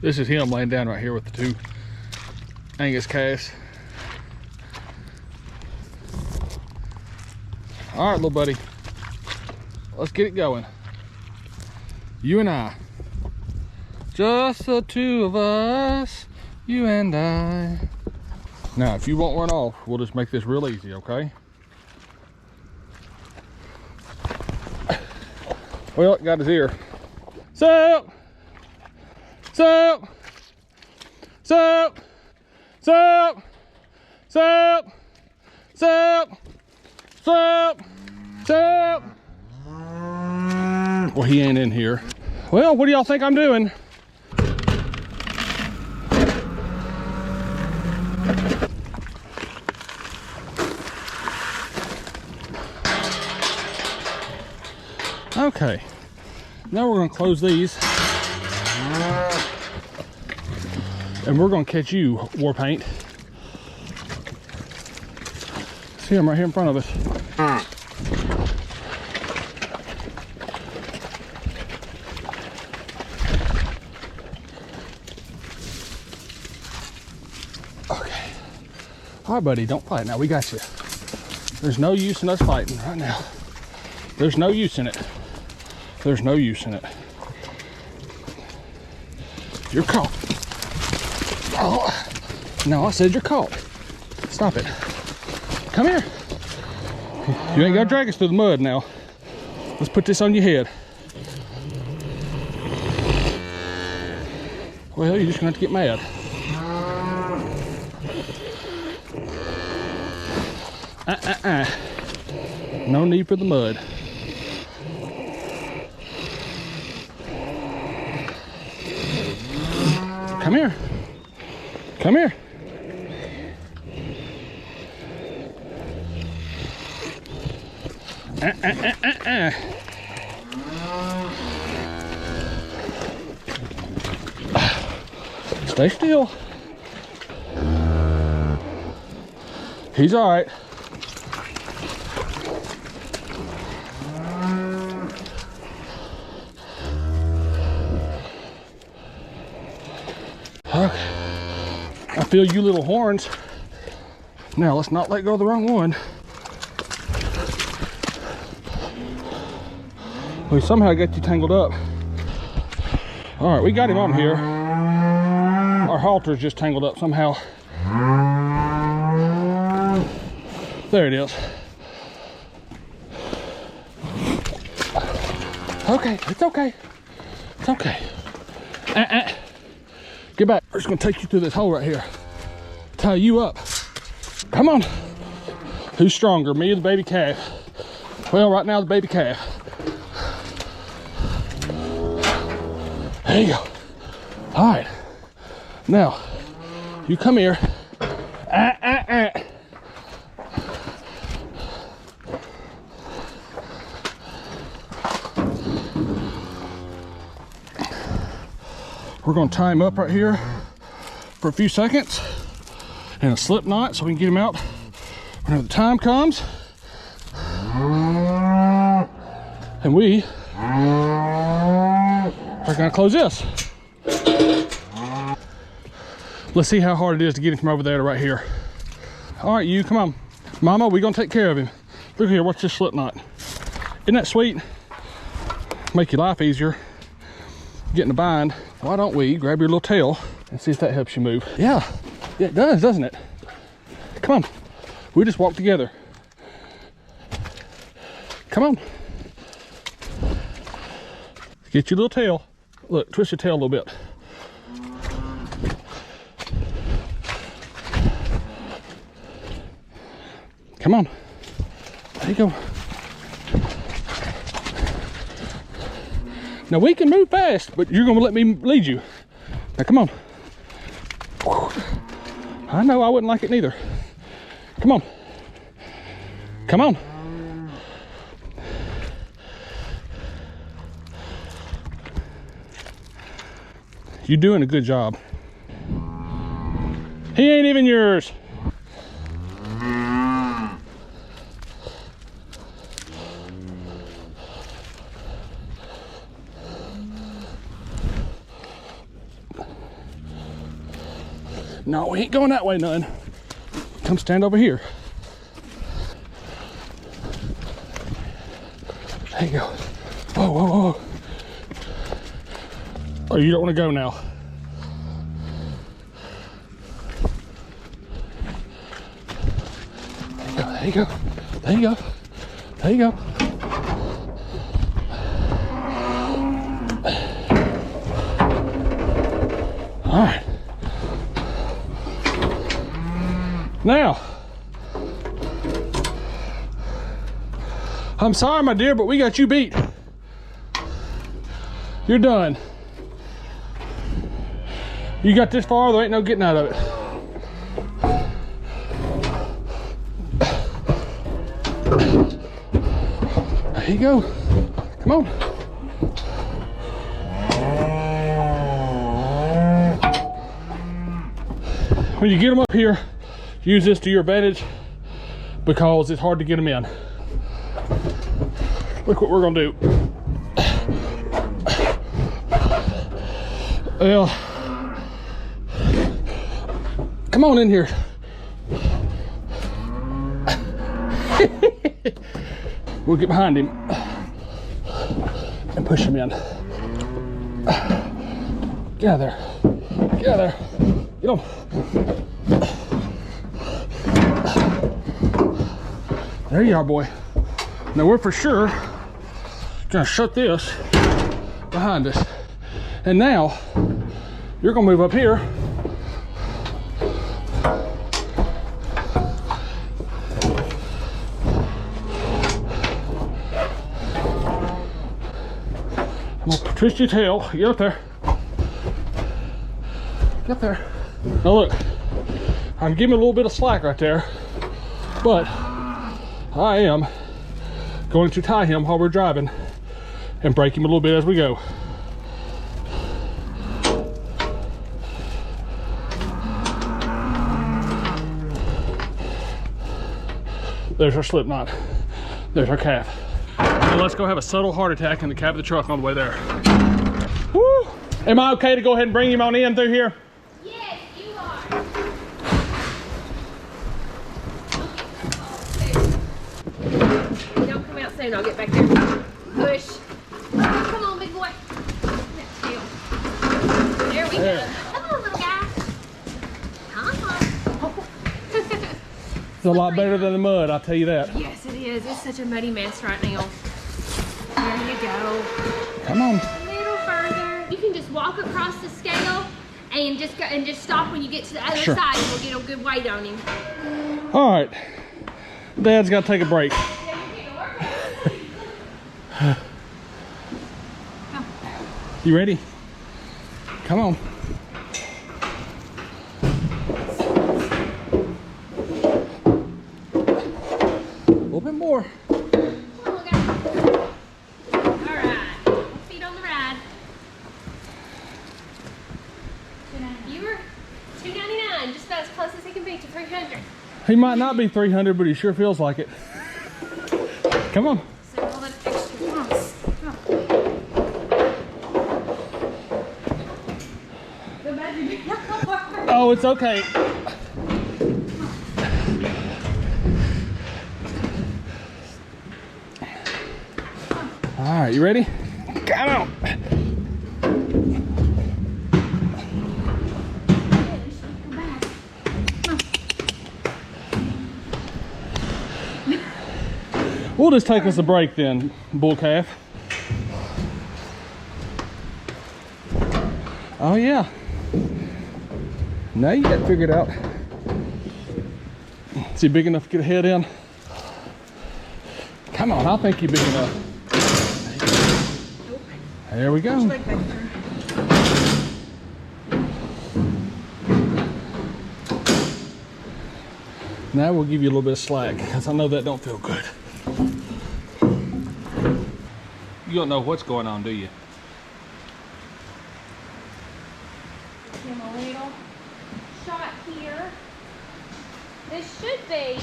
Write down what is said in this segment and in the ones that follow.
This is him laying down right here with the two Angus calves. All right, little buddy, let's get it going. You and I, just the two of us, you and I. Now, if you won't run off, we'll just make this real easy, okay? Well, got his ear. Sup? Sup? Sup? Sup? Sup? Sup? Sup? Sup? Well, he ain't in here. Well, what do y'all think I'm doing? Okay, now we're gonna close these and we're gonna catch you, War Paint. See him right here in front of us. Okay, all right, buddy, don't fight now. We got you. There's no use in us fighting right now. There's no use in it. There's no use in it. You're caught. Oh, no, I said you're caught. Stop it. Come here. You ain't gotta drag us through the mud now. Let's put this on your head. Well, you're just gonna have to get mad. No need for the mud. Come here. Come here. Stay still. He's all right. Okay. I feel you little horns. Now let's not let go of the wrong one. We somehow got you tangled up. All right, we got him on here. Our halter's just tangled up somehow. There it is. Okay, it's okay. It's okay. Get back. We're just gonna take you through this hole right here. Tie you up. Come on. Who's stronger, me or the baby calf? Well, right now the baby calf. There you go. All right. Now, you come here. We're gonna tie him up right here for a few seconds and a slip knot so we can get him out whenever the time comes. And we are gonna close this. Let's see how hard it is to get him from over there to right here. All right, you, come on. Mama, we're gonna take care of him. Look here, watch this slip knot. Isn't that sweet? Make your life easier. Get in a bind. Why don't we grab your little tail and see if that helps you move? Yeah, it does, doesn't it? Come on, we just walk together. Come on. Get your little tail. Look, twist your tail a little bit. Come on. There you go. Now we can move fast, but you're gonna let me lead you. Now come on. I know I wouldn't like it neither. Come on. Come on. You're doing a good job. He ain't even yours. No, we ain't going that way none. Come stand over here. There you go. Whoa, whoa, whoa. Oh, you don't want to go now. There you go. There you go. There you go. All right. Now, I'm sorry, my dear, but we got you beat. You're done. You got this far, there ain't no getting out of it. There you go. Come on. When you get them up here, use this to your advantage because it's hard to get them in. Look what we're gonna do. Well, come on in here. We'll get behind him and push him in. Get out of there. Get out of there. Get on. There you are, boy. Now we're for sure gonna shut this behind us. And now you're gonna move up here. I'm gonna twist your tail. Get up there. Get up there. Now look, I'm giving a little bit of slack right there, but I am going to tie him while we're driving and break him a little bit as we go. There's our slip knot. There's our calf. Now let's go have a subtle heart attack in the cab of the truck on the way there. Woo! Am I okay to go ahead and bring him on in through here? Yes, you are. Don't come out soon. I'll get back there. Push. Come on, big boy. There we go. Come on, little guy. Come on. It's a lot better than the mud, I'll tell you that. Yes, it is. It's such a muddy mess right now. There you go. Come on. A little further. You can just walk across the scale and just stop when you get to the other side, and we'll get a good weight on him. All right. Dad's got to take a break. You ready? Come on. A little bit more. Come on, guys. All right. Feet on the ride. You were $2.99, just about as close as he can be to 300. He might not be 300, but he sure feels like it. Come on. So all that extra loss. Oh, it's okay. All right, you ready? Come on. We'll just take us a break then, bull calf. Oh yeah. Now you got it figured out. Is he big enough to get a head in? Come on, I think you're big enough. There we go. Now we'll give you a little bit of slack, because I know that don't feel good. You don't know what's going on, do you? Give him a little shot here. This should be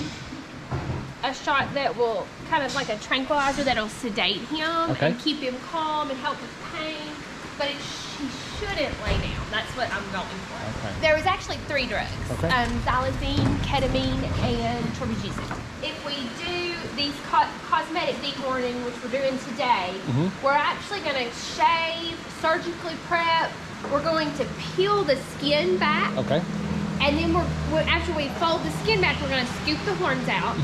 a shot that will kind of like a tranquilizer that'll sedate him and keep him calm and help with pain. But he shouldn't lay down. That's what I'm going for. Okay. There was actually 3 drugs. Okay. Xylazine, ketamine, and trorbuzin. If we do these cosmetic dehorning, which we're doing today, we're actually going to shave, surgically prep. We're going to peel the skin back. Okay. And then after we fold the skin back, we're going to scoop the horns out.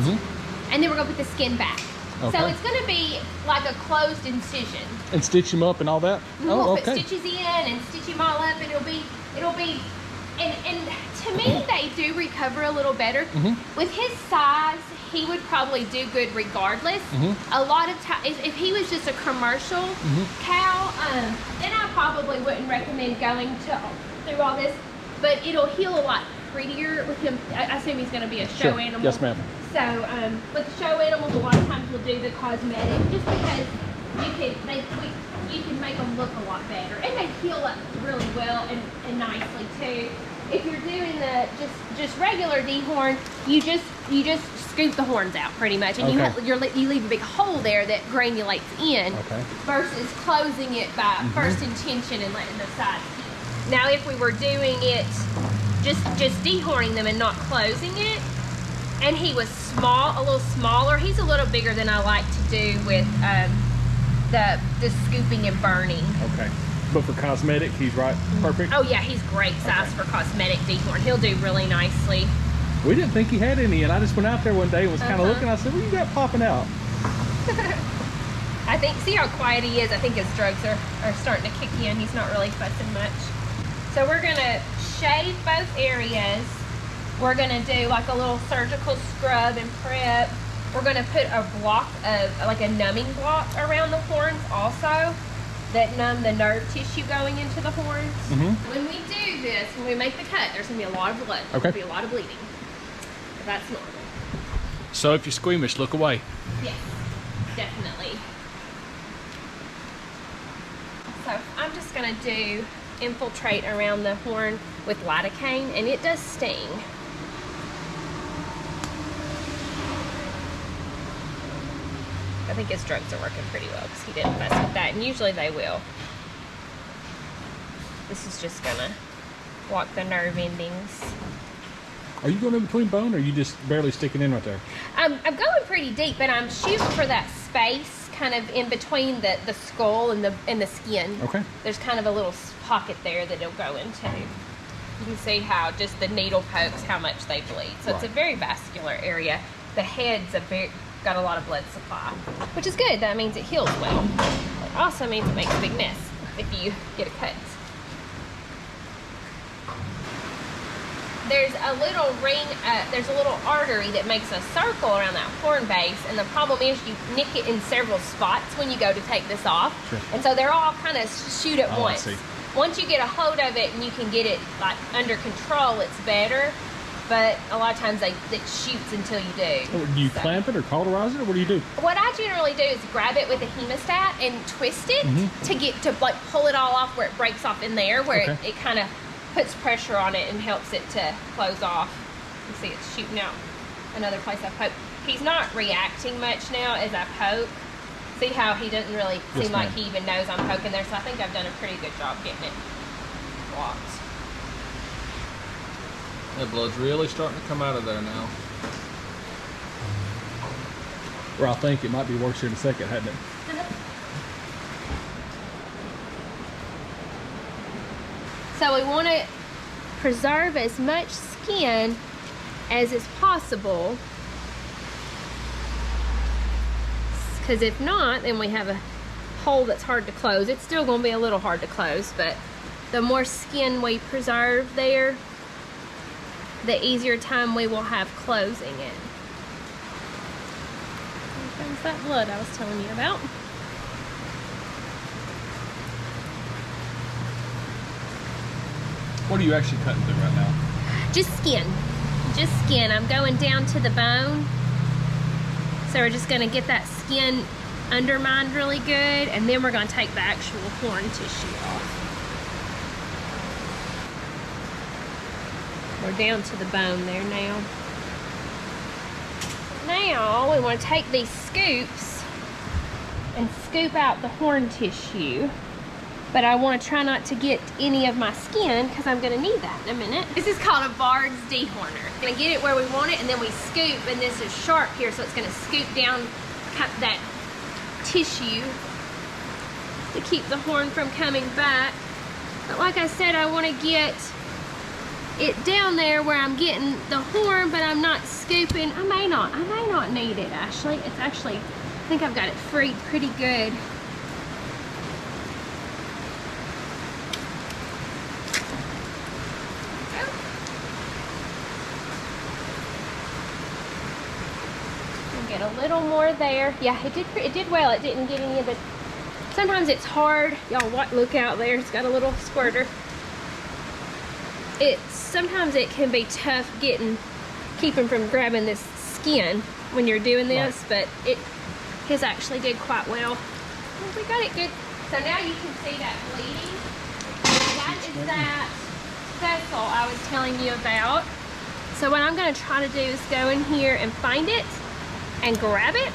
And then we're going to put the skin back. Okay. So it's going to be like a closed incision. And stitch them up and all that? We'll put stitches in and stitch them all up, and it'll be, and to me, they do recover a little better. With his size, he would probably do good regardless. A lot of times, if he was just a commercial cow, then I probably wouldn't recommend going through all this, but it'll heal a lot prettier with him. I assume he's going to be a show animal. Yes, ma'am. So with show animals, a lot of times we'll do the cosmetic just because you can make them look a lot better, and they heal up really well and nicely too. If you're doing the just regular dehorn, you just scoop the horns out pretty much, and you leave a big hole there that granulates in, versus closing it by first intention and letting the sides heal. Now, if we were doing it just dehorning them and not closing it, and he was a little smaller, he's a little bigger than I like to do with the scooping and burning. Okay. But for cosmetic, he's right perfect? Oh yeah, he's great size for cosmetic dehorn. He'll do really nicely. We didn't think he had any, and I just went out there one day and was kind of looking. I said, what you got popping out? I think, see how quiet he is? I think his drugs are starting to kick in. He's not really fussing much. So we're gonna shave both areas. We're gonna do like a little surgical scrub and prep. We're gonna put a block of, like a numbing block around the horns also, that numb the nerve tissue going into the horns. When we do this, when we make the cut, there's gonna be a lot of blood. There's gonna be a lot of bleeding. But that's normal. So if you're squeamish, look away. Yes, definitely. So I'm just gonna infiltrate around the horn with lidocaine, and it does sting. I think his drugs are working pretty well because he didn't mess with that, and usually they will. This is just gonna walk the nerve endings. Are you going in between bone, or are you just barely sticking in right there? I'm going pretty deep, but I'm shooting for that space kind of in between the skull and the skin. Okay. There's kind of a little pocket there that it'll go into. You can see how just the needle pokes how much they bleed. So it's a very vascular area. The head's got a lot of blood supply, which is good. That means it heals well. It also means it makes a big mess if you get a cut. There's a little ring, there's a little artery that makes a circle around that horn base, and the problem is you nick it in several spots when you go to take this off. And so they're all kind of shoot at once. Once you get a hold of it and you can get it like under control, it's better. But a lot of times it shoots until you do. Do you clamp it or cauterize it, or what do you do? What I generally do is grab it with a hemostat and twist it to like pull it all off where it breaks off in there, where it kind of puts pressure on it and helps it to close off. You see it's shooting out another place I poke. He's not reacting much now as I poke. See how he doesn't really seem like he even knows I'm poking there, so I think I've done a pretty good job getting it blocked. That blood's really starting to come out of there now. Or I think it might be worse here in a second, hadn't it? So we want to preserve as much skin as is possible, because if not, then we have a hole that's hard to close. It's still going to be a little hard to close, but the more skin we preserve there, the easier time we will have closing it. Here comes that blood I was telling you about. What are you actually cutting through right now? Just skin. Just skin. I'm going down to the bone. So we're just going to get that skin undermined really good, and then we're going to take the actual horn tissue off. We're down to the bone there now. Now we want to take these scoops and scoop out the horn tissue. But I want to try not to get any of my skin because I'm going to need that in a minute. This is called a Bard's dehorner. We're going to get it where we want it, and then we scoop, and this is sharp here, so it's going to scoop down that tissue to keep the horn from coming back. But like I said, I want to get it down there where I'm getting the horn, but I'm not scooping. I may not need it, actually. It's actually, I think I've got it freed pretty good. Get a little more there. Yeah, it did well. It didn't get any of it. Sometimes it's hard. Y'all look out there. It's got a little squirter. Sometimes it can be tough keeping from grabbing this skin when you're doing this, right. But his actually did quite well. We got it good. So now you can see that bleeding. That is that vessel I was telling you about. So what I'm going to try to do is go in here and find it and grab it.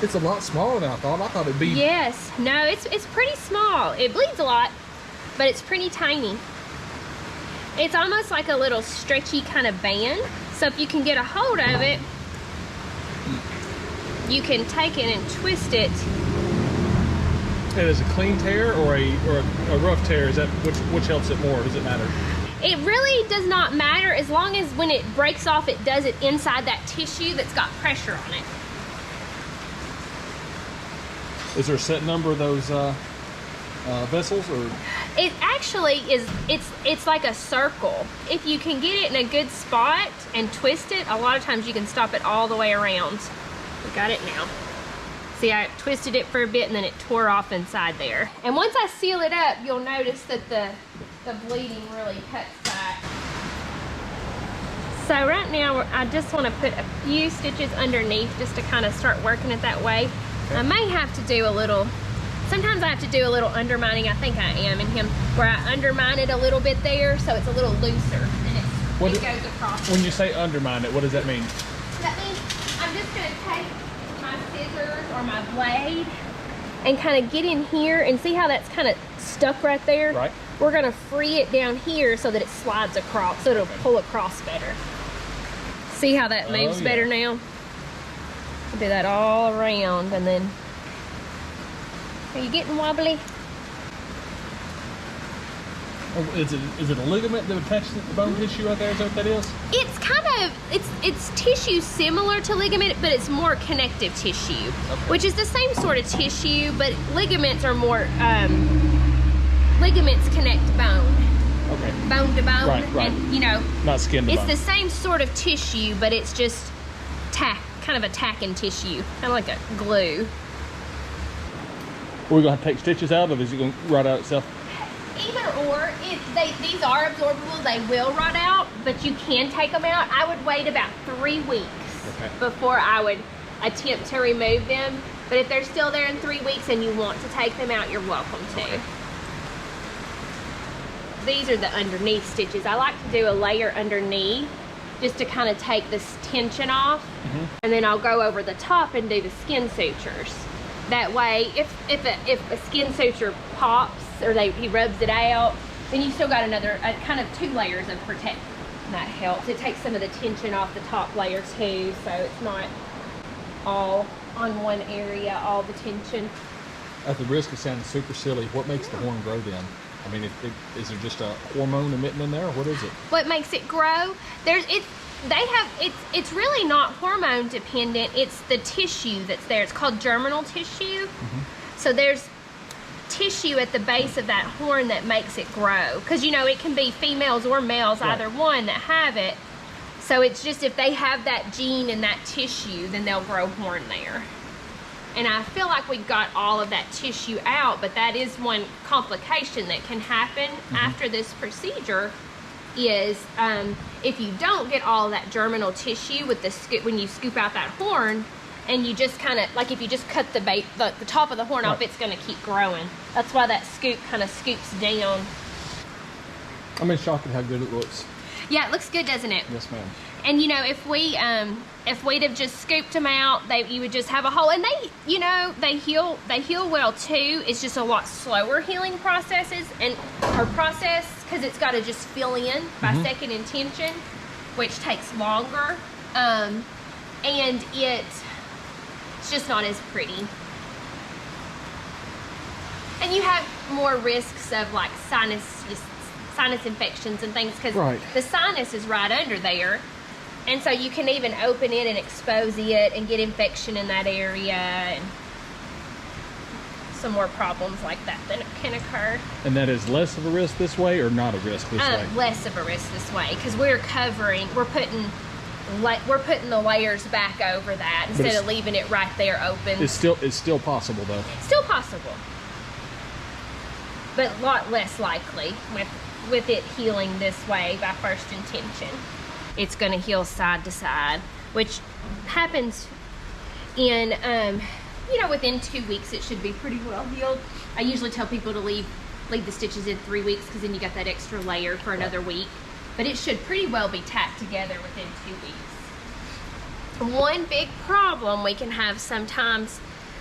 It's a lot smaller than I thought. I thought it'd be... Yes. No, it's pretty small. It bleeds a lot, but it's pretty tiny. It's almost like a little stretchy kind of band. So if you can get a hold of it, you can take it and twist it. And is it a clean tear or a rough tear? Is that which helps it more? Does it matter? It really does not matter as long as when it breaks off, it does it inside that tissue that's got pressure on it. Is there a set number of those vessels, or? It actually is. It's like a circle. If you can get it in a good spot and twist it, a lot of times you can stop it all the way around. We got it now. See, I twisted it for a bit and then it tore off inside there. And once I seal it up, you'll notice that the bleeding really cuts back. So right now, I just want to put a few stitches underneath just to kind of start working it that way. Okay. I may have to do a little, sometimes I have to do a little undermining. I think I am in him, where I undermine it a little bit there so it's a little looser and it goes across. When you say undermine it, what does that mean? That means I'm just going to take my scissors or my blade and kind of get in here and see how that's kind of stuck right there? Right. We're going to free it down here so that it slides across, so it'll pull across better. See how that moves better now? I'll do that all around and then... Are you getting wobbly? Oh, is it a ligament that attaches to the bone tissue right there? Is that what that is? It's kind of, it's tissue similar to ligament, but it's more connective tissue, which is the same sort of tissue, but ligaments are more, ligaments connect bone. Okay. Bone to bone. Right. And, you know, not skin to bone. It's the same sort of tissue, but it's just kind of a tacking tissue, kind of like a glue. Are we going to take stitches out, or is it going to rot out itself? Either or. These are absorbable. They will rot out, but you can take them out. I would wait about 3 weeks before I would attempt to remove them. But if they're still there in 3 weeks and you want to take them out, you're welcome to. Okay. These are the underneath stitches. I like to do a layer underneath just to kind of take this tension off. And then I'll go over the top and do the skin sutures. That way, if a skin suture pops or he rubs it out, then you still got another kind of 2 layers of protection. That helps. It takes some of the tension off the top layer too, so it's not all on one area, all the tension. At the risk of sounding super silly, what makes the horn grow then? I mean, is there just a hormone emitting in there, or what is it? What makes it grow? It's really not hormone dependent. It's the tissue that's there. It's called germinal tissue. So there's tissue at the base of that horn that makes it grow. Because, you know, it can be females or males, either one, that have it. So it's just if they have that gene in that tissue, then they'll grow horn there. And I feel like we got all of that tissue out, but that is one complication that can happen after this procedure is if you don't get all of that germinal tissue with the when you scoop out that horn, and you just kind of, like if you just cut the top of the horn off, it's going to keep growing. That's why that scoop kind of scoops down. I'm in shock at how good it looks. Yeah, it looks good, doesn't it? Yes, ma'am. And you know, if we'd have just scooped them out, you would just have a hole. And they, you know, they heal well too. It's just a lot slower healing process, because it's got to just fill in by second intention, which takes longer. And it's just not as pretty. And you have more risks of like sinus infections and things, because the sinus is right under there. And so you can even open it and expose it and get infection in that area, and some more problems like that can occur. And that is less of a risk this way, or not a risk this way? Less of a risk this way, because we're putting the layers back over that instead of leaving it right there open. It's still possible though. Still possible, but a lot less likely with it healing this way by first intention. It's going to heal side to side, which happens in, you know, within 2 weeks it should be pretty well healed. I usually tell people to leave the stitches in 3 weeks, because then you got that extra layer for another week. But it should pretty well be tacked together within 2 weeks. One big problem we can have sometimes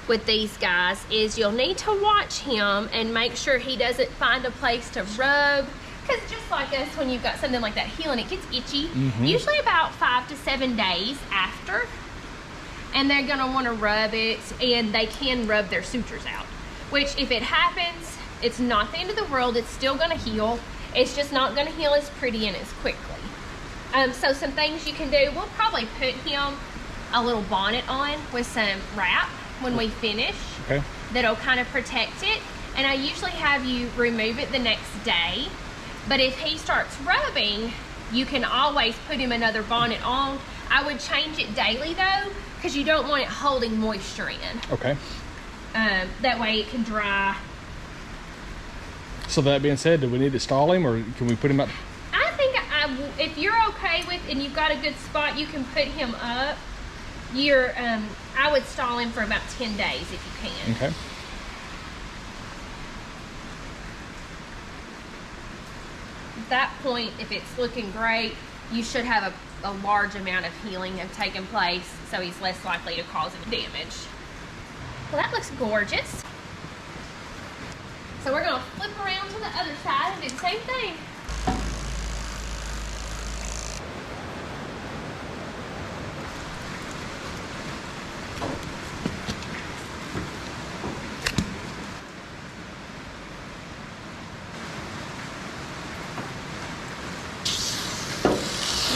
with these guys is you'll need to watch him and make sure he doesn't find a place to rub. Because just like us, when you've got something like that healing, it gets itchy, usually about 5 to 7 days after. And they're going to want to rub it, and they can rub their sutures out. Which, if it happens, it's not the end of the world. It's still going to heal. It's just not going to heal as pretty and as quickly. So some things you can do, we'll probably put him a little bonnet on with some wrap when we finish. Okay. That'll kind of protect it. And I usually have you remove it the next day. But if he starts rubbing, you can always put him another bonnet on. I would change it daily though, because you don't want it holding moisture in. Okay. That way it can dry. So that being said, do we need to stall him, or can we put him up? I think if you're okay with, and you've got a good spot, you can put him up. I would stall him for about 10 days if you can. Okay. At that point, if it's looking great, you should have a large amount of healing have taken place, so he's less likely to cause any damage. Well, that looks gorgeous. So we're going to flip around to the other side and do the same thing.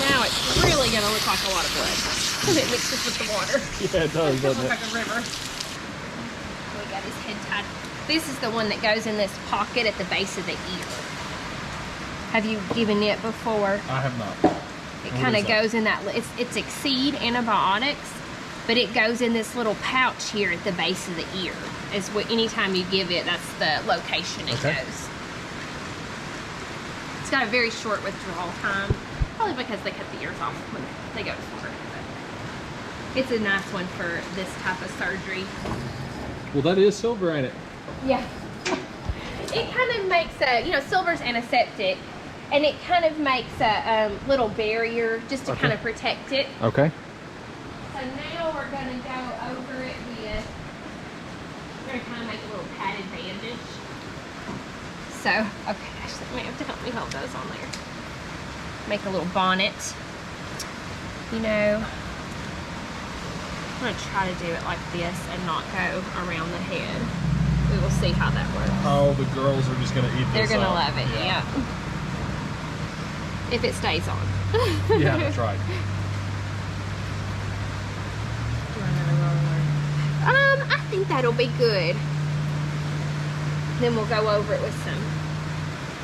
Now it's really going to look like a lot of blood because it mixes with the water. Yeah, it does, doesn't Look it? like a river. We got his head tied. This is the one that goes in this pocket at the base of the ear. Have you given it before? I have not. It kind of goes in that, it's Exceed antibiotics, but it goes in this little pouch here at the base of the ear. Is what, anytime you give it, that's the location it goes. It's got a very short withdrawal time, probably because they cut the ears off when they go to work. It's a nice one for this type of surgery. Well, that is silver, ain't it? Yeah. It kind of makes a, you know, silver's antiseptic, and it kind of makes a little barrier just to kind of protect it. Okay. So now we're going to go over it with, we're going to kind of make a little padded bandage. So, okay, Ashley, you may have to help me hold those on there. Make a little bonnet. You know, I'm going to try to do it like this and not go around the head. We will see how that works. Oh, the girls are just going to eat this. They're going to up. love it, yeah. If it stays on. Yeah, that's right. I think that'll be good. Then we'll go over it with some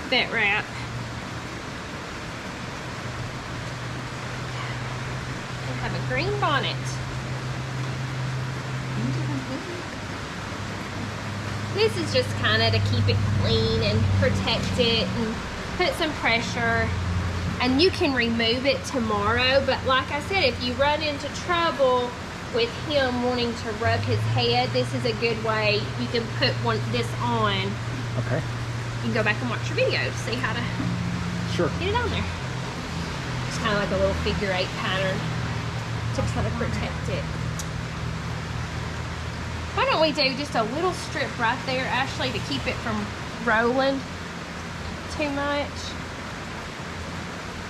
vet wrap. We'll have a green bonnet. This is just kind of to keep it clean and protect it and put some pressure. And you can remove it tomorrow, but like I said, if you run into trouble with him wanting to rub his head, this is a good way. You can put this on. Okay. You can go back and watch your video to see how to Sure. get it on there. It's kind of like a little figure 8 pattern to kind of protect it. Why don't we do just a little strip right there, Ashley, to keep it from rolling too much?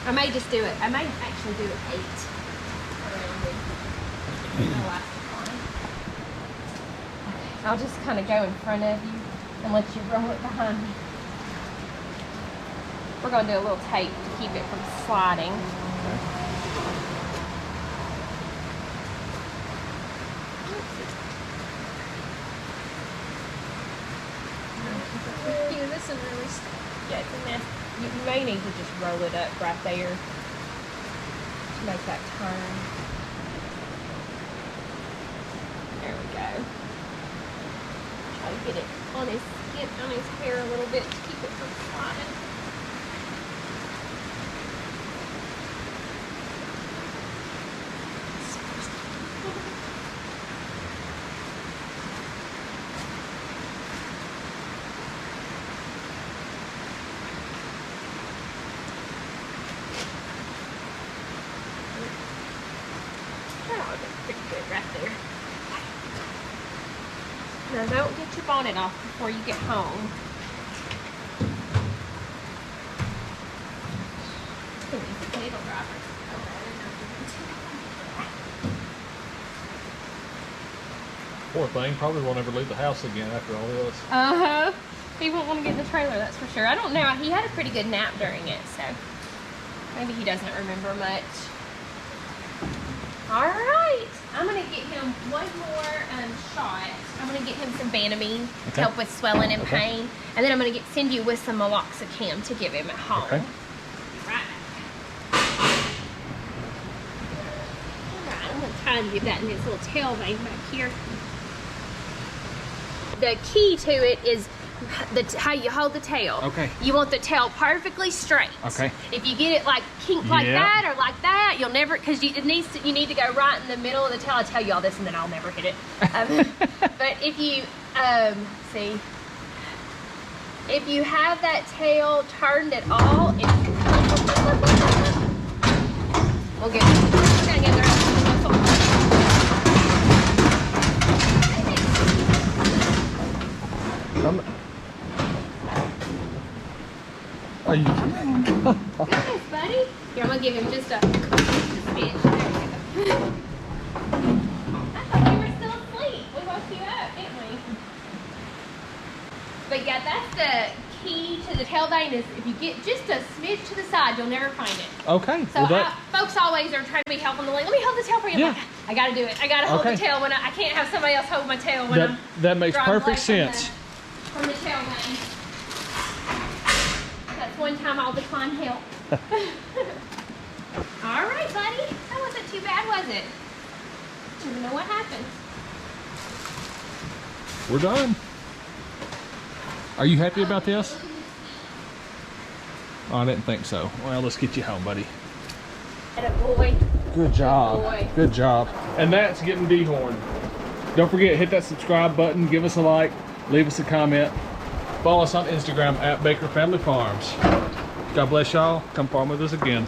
I may just do it. I may actually do it 8 around it. I'll just kind of go in front of you and let you roll it behind me. We're going to do a little tape to keep it from sliding. Yeah, this is really Yeah, it's a mess. You may need to just roll it up right there to make that turn. There we go. Try to get it on his skin, on his hair a little bit to keep it from sliding. Pretty good right there. Now don't get your bonnet off before you get home. Potato droppers. Poor thing, probably won't ever leave the house again after all this. Uh-huh. He won't want to get in the trailer, that's for sure. I don't know. He had a pretty good nap during it, so maybe he doesn't remember much. All right, I'm gonna get him one more shot. I'm gonna get him some Banamine to help with swelling and pain, and then I'm gonna send you with some meloxicam to give him at home. Okay. Right. All right, I'm gonna try and get that in his little tail vein back here. The key to it is how you hold the tail. Okay. You want the tail perfectly straight. Okay. If you get it like kinked like that or like that, you'll never, because you need to go right in the middle of the tail. I'll tell you all this and then I'll never hit it. But if you, see, if you have that tail turned at all, we'll get it. We're gonna get the rest of the muscle. Are you? Nice, buddy. Here, I'm gonna give him just a smidge. There you go. I thought you were still asleep. We woke you up, didn't we? But yeah, that's the key to the tail vein is if you get just a smidge to the side, you'll never find it. Okay. So Well, folks always are trying to be helpful. Like, let me hold the tail for you. Yeah. Like, I gotta do it. I gotta hold the tail when I can't have somebody else hold my tail when that makes drawing perfect blood sense. from the tail vein. That's one time I'll decline help. All right, buddy. That wasn't too bad, was it? Didn't even know what happened. We're done. Are you happy about this? Oh, I didn't think so. Well, let's get you home, buddy. Attaboy. Good job. Boy. Good job. And that's getting dehorned. Don't forget, hit that subscribe button, give us a like, leave us a comment. Follow us on Instagram at Baker Family Farms. God bless y'all. Come farm with us again.